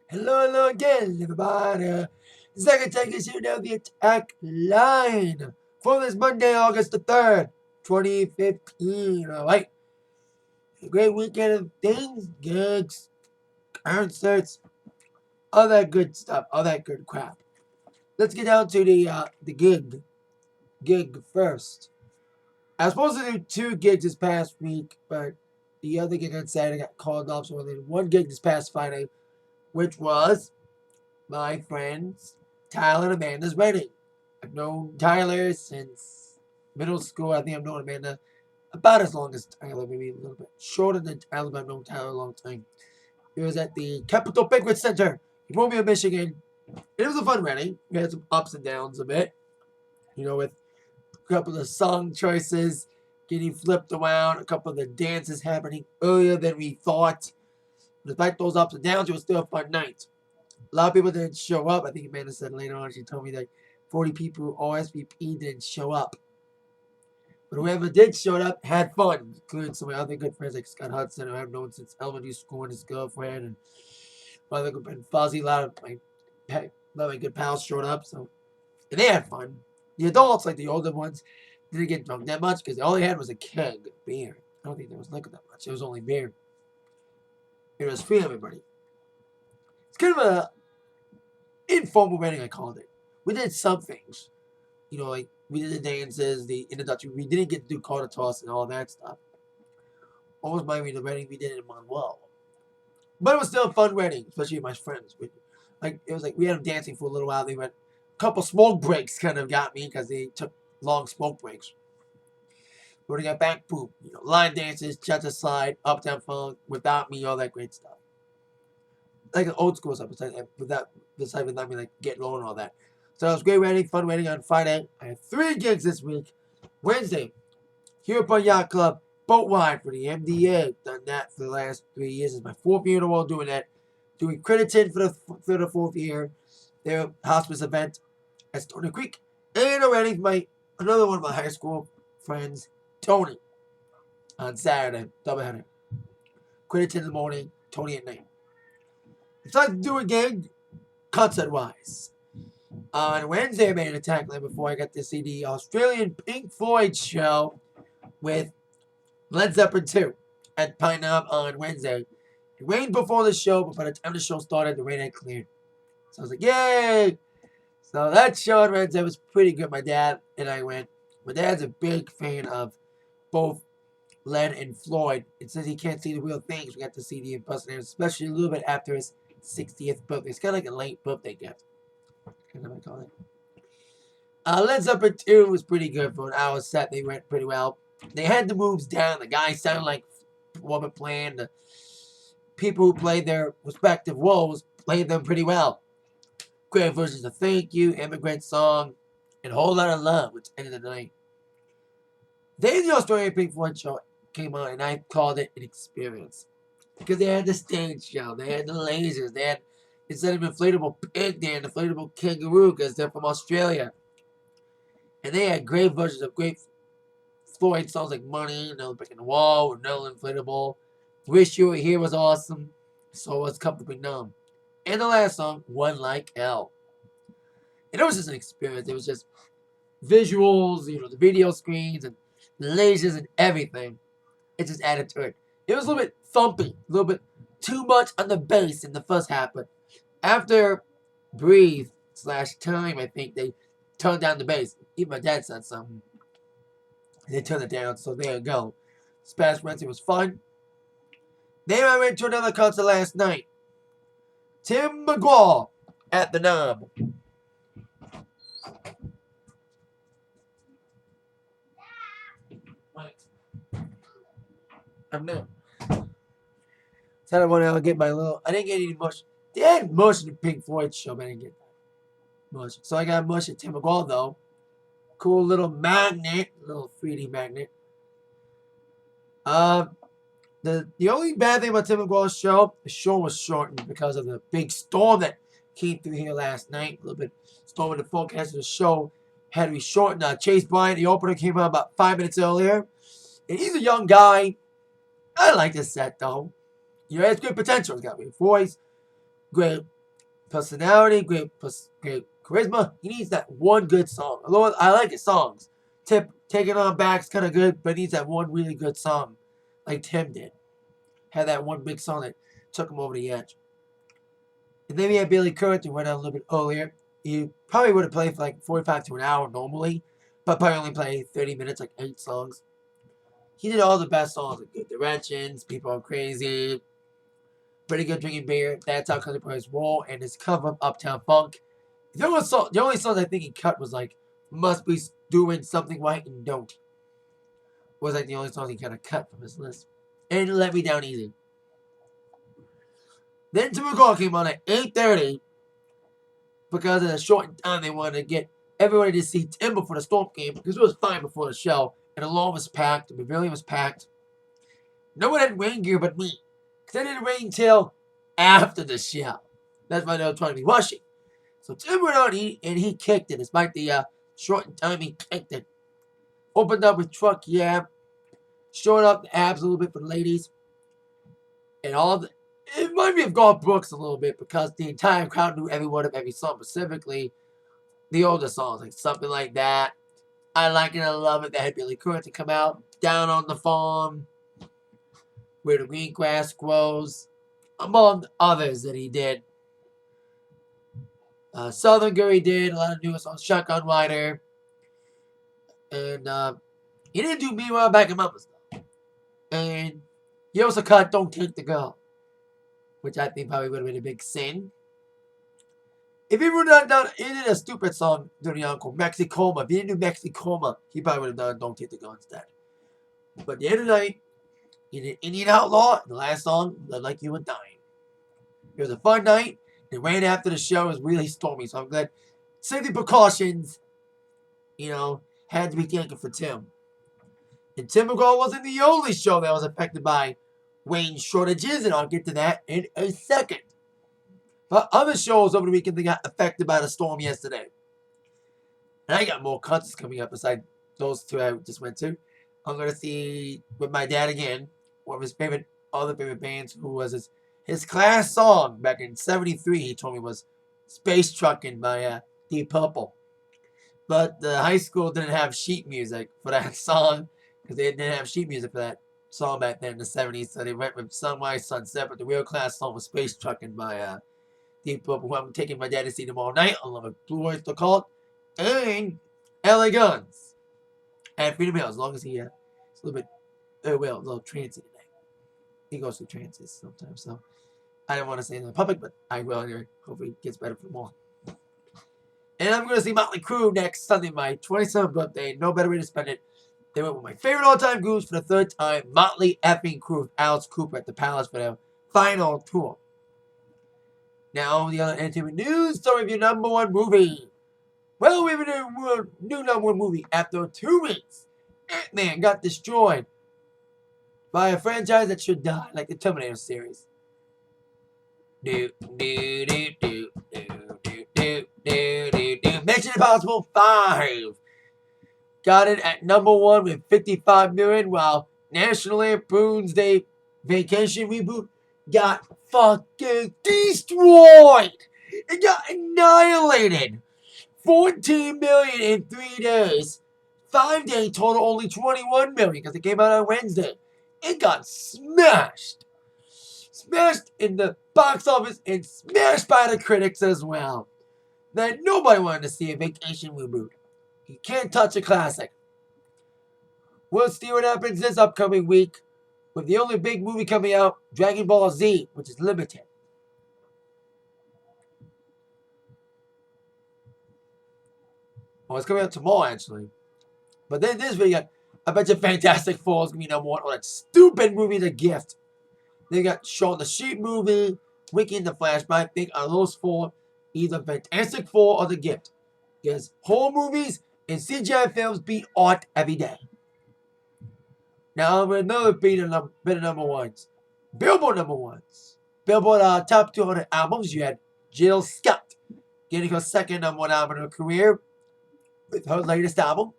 Hello again, everybody. Second take is here now, the Atakline for this Monday, August the 3rd, 2015. Alright, a great weekend of things, gigs, concerts, all that good stuff, all that good crap. Let's get down to the gig first. I was supposed to do 2 gigs this past week, but the other gig on Saturday got called off, so I did 1 gig this past Friday, which was my friends Tyler and Amanda's wedding. I've known Tyler since middle school. I think I've known Amanda about as long as Tyler, maybe a little bit shorter than Tyler, but I've known Tyler a long time. It was at the Capitol Banquet Center in Romeo, Michigan. It was a fun wedding. We had some ups and downs a bit, with a couple of song choices getting flipped around, a couple of the dances happening earlier than we thought. Despite those ups and downs, it was still a fun night. A lot of people didn't show up. I think Amanda said later on, she told me that 40 people RSVP didn't show up. But whoever did show up had fun, including some of my other good friends like Scott Hudson, who I've known since elementary school, and his girlfriend, and my other good friend Fuzzy. A lot of my good pals showed up, and they had fun. The adults, like the older ones, didn't get drunk that much because all they had was a keg of beer. I don't think there was liquor that much. It was only beer. It was free, everybody. It's kind of a informal wedding, I called it. We did some things. Like we did the dances, the introduction. We didn't get to do quarter toss and all that stuff. Almost reminded me of the wedding we did in Manuel. But it was still a fun wedding, especially with my friends. It was like we had them dancing for a little while. They went a couple smoke breaks kind of got me because they took long smoke breaks. When we got back, boom, line dances, cha-cha slide, up down funk, without me, all that great stuff. Like an old school stuff, besides without me like getting low and all that. So it was great wedding, fun wedding on Friday. I had 3 gigs this week. Wednesday, here at Yacht Club, boat ride for the MDA. Done that for the last 3 years. It's my 4th year in a row doing that. Doing Credited for the 4th year. Their hospice event at Stony Creek. And a wedding for another one of my high school friends, Tony, on Saturday. Doubleheader. Credited in the morning, Tony at night. Decided to do a gig, concert-wise. On Wednesday, I made an Atakline before I got to see the Australian Pink Floyd show with Led Zeppelin 2 at Pine Knob on Wednesday. It rained before the show, but by the time the show started, the rain had cleared. So I was like, yay! So that show on Wednesday was pretty good. My dad and I went. My dad's a big fan of both Led and Floyd. It says he can't see the real things. We got to see the impersonators, especially a little bit after his 60th birthday. It's kind of like a late birthday gift. Kind of what I call it. Led Zeppelin 2 was pretty good for an hour set. They went pretty well. They had the moves down. The guys sounded like what were playing. The people who played their respective roles played them pretty well. Great versions of Thank You, Immigrant Song, and a Whole Lot of Love, which ended the night. Then the Australian Pink Floyd show came on, and I called it an experience. Because they had the stage show, they had the lasers, they had, instead of inflatable pig, they had inflatable kangaroo because they're from Australia. And they had great versions of great Floyd songs like Money, No Brick in the Wall, No Inflatable. Wish You Were Here was awesome. So was Comfortably Numb. And the last song, One Like Hell. And it was just an experience. It was just visuals, the video screens and the lasers and everything. It just added to it. It was a little bit thumpy, a little bit too much on the bass in the first half, but after Breathe/Time, I think they turned down the bass. Even my dad said something. They turned it down, so there you go. This past Wednesday was fun. Then I went to another concert last night. Tim McGraw at the Knob. I'm new. So I want to get my little. I didn't get any much. They had much in the Pink Floyd show, but I didn't get that much. So I got much at Tim McGraw though. Cool little magnet, little 3D magnet. The only bad thing about Tim McGraw's show, the show was shortened because of the big storm that came through here last night. A little bit storm in the forecast of the show had to be shortened. Chase Bryant, the opener, came out about 5 minutes earlier. And he's a young guy. I like this set though. He has good potential. He's got great voice, great personality, great charisma. He needs that one good song. Although I like his songs. Taking On Back's kind of good, but he needs that one really good song, like Tim did. Had that one big song that took him over the edge. And then we had Billy Curran, who went out a little bit earlier. He probably would have played for like 45 to an hour normally, but probably only played 30 minutes, like 8 songs. He did all the best songs, like Good Directions, People Are Crazy, Pretty Good Drinking Beer, That's How Country Boys Roll, and his cover of Uptown Funk. The only songs I think he cut was like Must Be Doing Something Right and Don't. Was like the only songs he kind of cut from his list. And Let Me Down Easy. Then Tim McGraw came on at 8:30 because of the short time they wanted to get everybody to see Tim before the Storm game because it was fine before the show. And the lawn was packed, the pavilion was packed. No one had rain gear but me. Because I didn't rain till after the show. That's why they were trying to be rushing. So Tim went on and he kicked it. Despite the short time, he kicked it. Opened up with Truck Yeah. Showing up the abs a little bit for the ladies. And it reminded me of Garth Brooks a little bit because the entire crowd knew every word of every song. Specifically, the older songs. Like Something Like That. I Like It, I Love It. That had Billy Curran to come out. Down on the Farm. Where the Green Grass Grows. Among others that he did. Southern Girl he did. A lot of newer songs. Shotgun Rider. And he didn't do Meanwhile Back in Memphis. And he also cut Don't Take the Girl. Which I think probably would have been a big sin. If he would have done a stupid song during the encore, Mexicoma. If he didn't do Mexicoma, he probably would have done Don't Take the Girl instead. But at the end of the night, he did Indian Outlaw. And the last song, Love Like You Were Dying. It was a fun night. The rain after the show was really stormy, so I'm glad safety precautions, had to be taken for Tim. And Tim McGraw wasn't the only show that was affected by rain shortages, and I'll get to that in a second. But other shows over the weekend that got affected by the storm yesterday. And I got more concerts coming up besides those two I just went to. I'm going to see with my dad again, one of his other favorite bands, who was his class song back in 73, he told me was Space Truckin' by Deep Purple. But the high school didn't have sheet music for that song because they didn't have sheet music for that song back then in the 70s. So they went with Sunrise Sunset, but the real class song was Space Truckin' by Deep Purple, who I'm taking my dad to see them all night. I love it. Blue Oyster Cult and LA Guns. And Freedom Hill, as long as he it's a little bit, a little trancy today. He goes through trances sometimes, so I don't want to say it in the public, but I will anyway. Hopefully it gets better for more. And I'm going to see Motley Crue next Sunday, my 27th birthday. No better way to spend it. They went with my favorite all-time groups for the third time, Motley effing Crue with Alice Cooper at the Palace for their final tour. Now, the other entertainment news, story of your number one movie. Well, we have a new number one movie. After 2 weeks, Ant-Man got destroyed by a franchise that should die, like the Terminator series. Mission Impossible 5 got it at number 1 with 55 million, while National Lampoon's Vacation reboot got fucking destroyed. It got annihilated. 14 million in 3 days. 5-day total only 21 million because it came out on Wednesday. It got smashed. Smashed in the box office and smashed by the critics as well. That nobody wanted to see a Vacation reboot. You can't touch a classic. We'll see what happens this upcoming week with the only big movie coming out, Dragon Ball Z, which is limited. Well, it's coming out tomorrow, actually. But then this video, I bet you Fantastic Four is going to be number 1 on that stupid movie, The Gift. They got Shaun the Sheep movie, Wiki and the Flash, but I think on those 4, either Fantastic Four or The Gift. Because horror movies and CGI films beat art every day. Now, another bit of number 1s. Billboard number 1s. Billboard top 200 albums. You had Jill Scott getting her second number 1 album in her career with her latest album.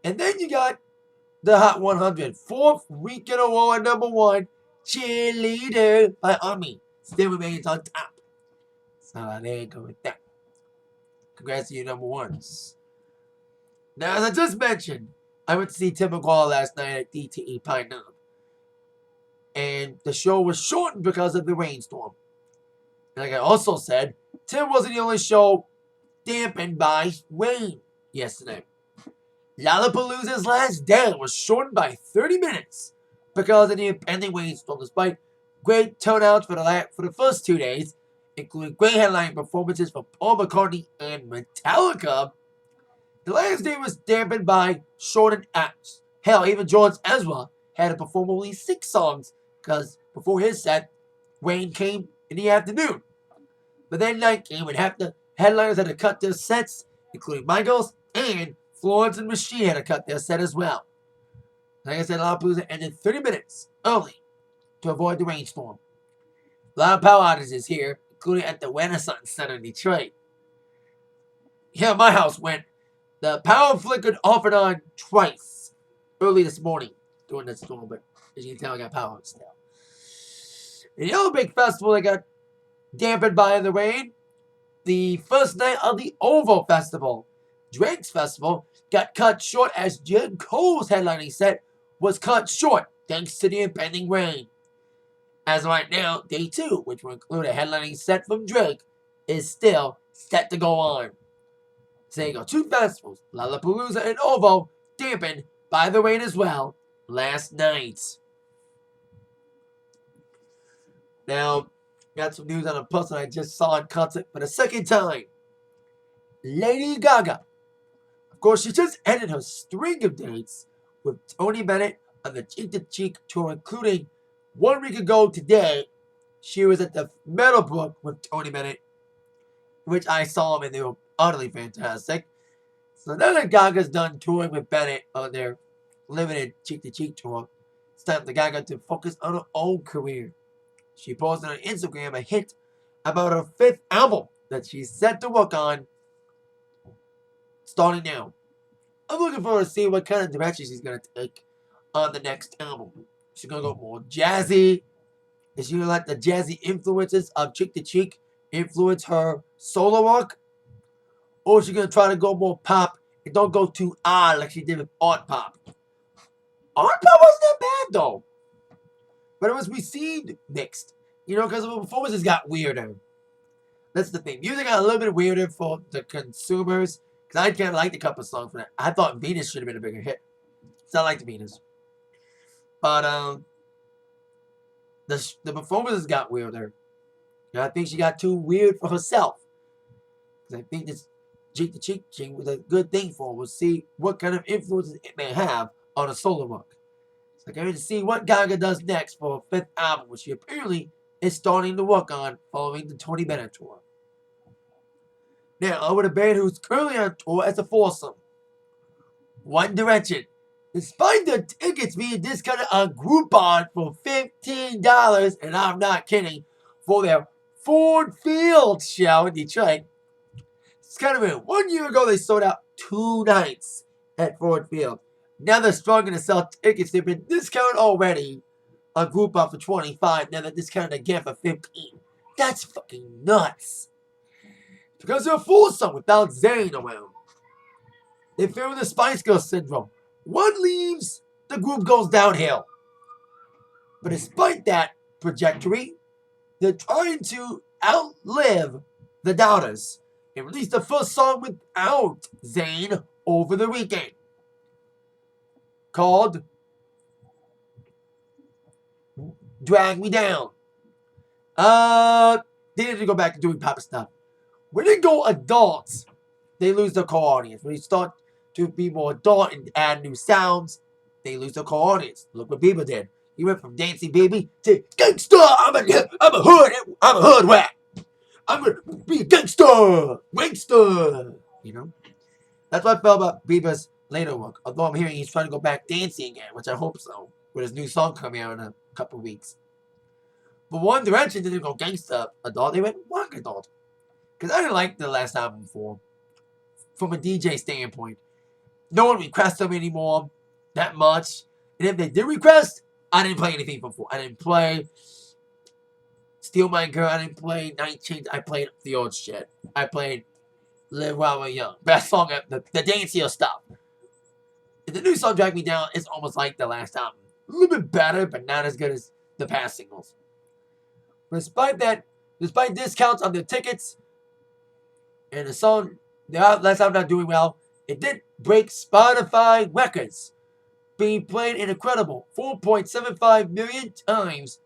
And then you got the Hot 100. 4th week in a row at number 1. Cheerleader by Army still remains on top. So there you go with that. Congrats to you, number ones. Now, as I just mentioned, I went to see Tim McGraw last night at DTE Pine Knob. And the show was shortened because of the rainstorm. And like I also said, Tim wasn't the only show dampened by rain yesterday. Lollapalooza's last day was shortened by 30 minutes because of the impending rainstorm, despite great turnouts for the first 2 days, including great headline performances from Paul McCartney and Metallica. The last day was dampened by shortened acts. Hell, even George Ezra had to perform only 6 songs because before his set, rain came in the afternoon. But then night came and half the headliners had to cut their sets, including Michaels and Florence and Machine had to cut their set as well. Like I said, Lollapalooza ended 30 minutes early to avoid the rainstorm. A lot of power outages here, including at the Renaissance Center in Detroit. Here, my house went. The power flickered off and on twice early this morning during the storm, but as you can tell, I got power still. And the other big festival that got dampened by the rain, the first night of the OVO Festival, Drake's Festival, got cut short as J. Cole's headlining set was cut short thanks to the impending rain. As of right now, day 2, which will include a headlining set from Drake, is still set to go on. So there you go, 2 festivals, Lollapalooza and OVO, dampened by the rain as well last night. Now, got some news on a person I just saw in concert for the second time. Lady Gaga. Of course, she just ended her string of dates with Tony Bennett on the Cheek to Cheek tour, including 1 week ago today, she was at the Meadowbrook with Tony Bennett, which I saw them and they were utterly fantastic. So now that Gaga's done touring with Bennett on their limited Cheek to Cheek tour, it's time for Gaga to focus on her own career. She posted on Instagram a hint about her 5th album that she's set to work on starting now. I'm looking forward to seeing what kind of direction she's going to take on the next album. She's going to go more jazzy. Is she going to let the jazzy influences of Cheek to Cheek influence her solo work? Or is she going to try to go more pop and don't go too odd like she did with Art Pop? Art Pop wasn't that bad though. But it was received mixed. You know, because the performances got weirder. That's the thing. Music got a little bit weirder for the consumers. Because I kind of liked a couple of songs for that. I thought Venus should have been a bigger hit. So I liked Venus. But the performances got weirder. And I think she got too weird for herself. Because I think this Cheek to Cheek thing was a good thing for her. We'll see what kind of influences it may have on a solo work. So I can't wait to see what Gaga does next for her 5th album, which she apparently is starting to work on following the Tony Bennett tour. Now, over to a band who's currently on tour as a foursome. One Direction. Despite the tickets being discounted on Groupon for $15, and I'm not kidding, for their Ford Field show in Detroit. It's kind of weird. 1 year ago, they sold out 2 nights at Ford Field. Now they're struggling to sell tickets. They've been discounted already on Groupon for $25. Now they're discounted again for $15. That's fucking nuts. Because they're a foursome without Zayn around. They feel the Spice Girls syndrome. One leaves, the group goes downhill. But despite that trajectory, they're trying to outlive the doubters and release the first song without Zayn over the weekend, called Drag Me Down. They need to go back to doing pop stuff. When they go adults, they lose their core audience. When they start to be more adult and add new sounds, they lose their core audience. Look what Bieber did. He went from Dancing Baby to Gangsta. I'm a hood rat. I'm gonna be a gangster. You know? That's what I felt about Bieber's later work. Although I'm hearing he's trying to go back dancing again, which I hope so, with his new song coming out in a couple of weeks. But One Direction didn't go gangsta adult, they went rock adult. Because I didn't like the last album from a DJ standpoint. No one requests them anymore that much. And if they did request, I didn't play anything before. I didn't play Steal My Girl. I didn't play 19. I played the old shit. I played Live While We're Young. Best song, the dancier stuff. The new song, Drag Me Down, is almost like the last album. A little bit better, but not as good as the past singles. Despite discounts on the tickets, and the song, the last album not doing well, it did break Spotify records, being played an incredible 4.75 million times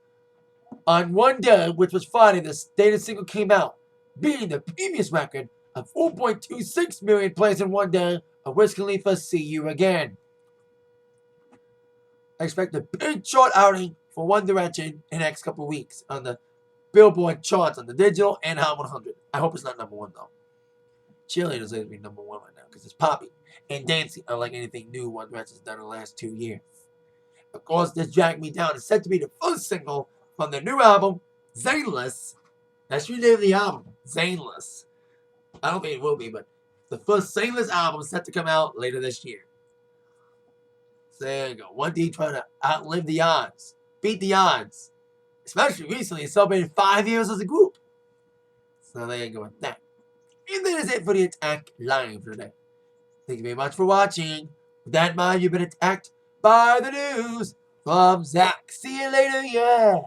on one day, which was Friday. The latest single came out, beating the previous record of 4.26 million plays in one day of Wiz Khalifa's See You Again. I expect a big chart outing for One Direction in the next couple of weeks on the Billboard charts on the digital and Hot 100. I hope it's not number one, though. Cheerleaders are going to be number one right now because it's poppy and dancing, unlike anything new One Direction's done in the last 2 years. Of course, this Drag Me Down is set to be the first single from the new album, Zaynless. That's the name of the album, Zaynless. I don't think it will be, but the first Zaynless album is set to come out later this year. So there you go. 1D trying to outlive the odds, beat the odds. Especially recently, it celebrated 5 years as a group. So there you go with that. And that is it for the Atakline for today. Thank you very much for watching. With that in mind, you've been attacked by the news from Zach. See you later, yeah.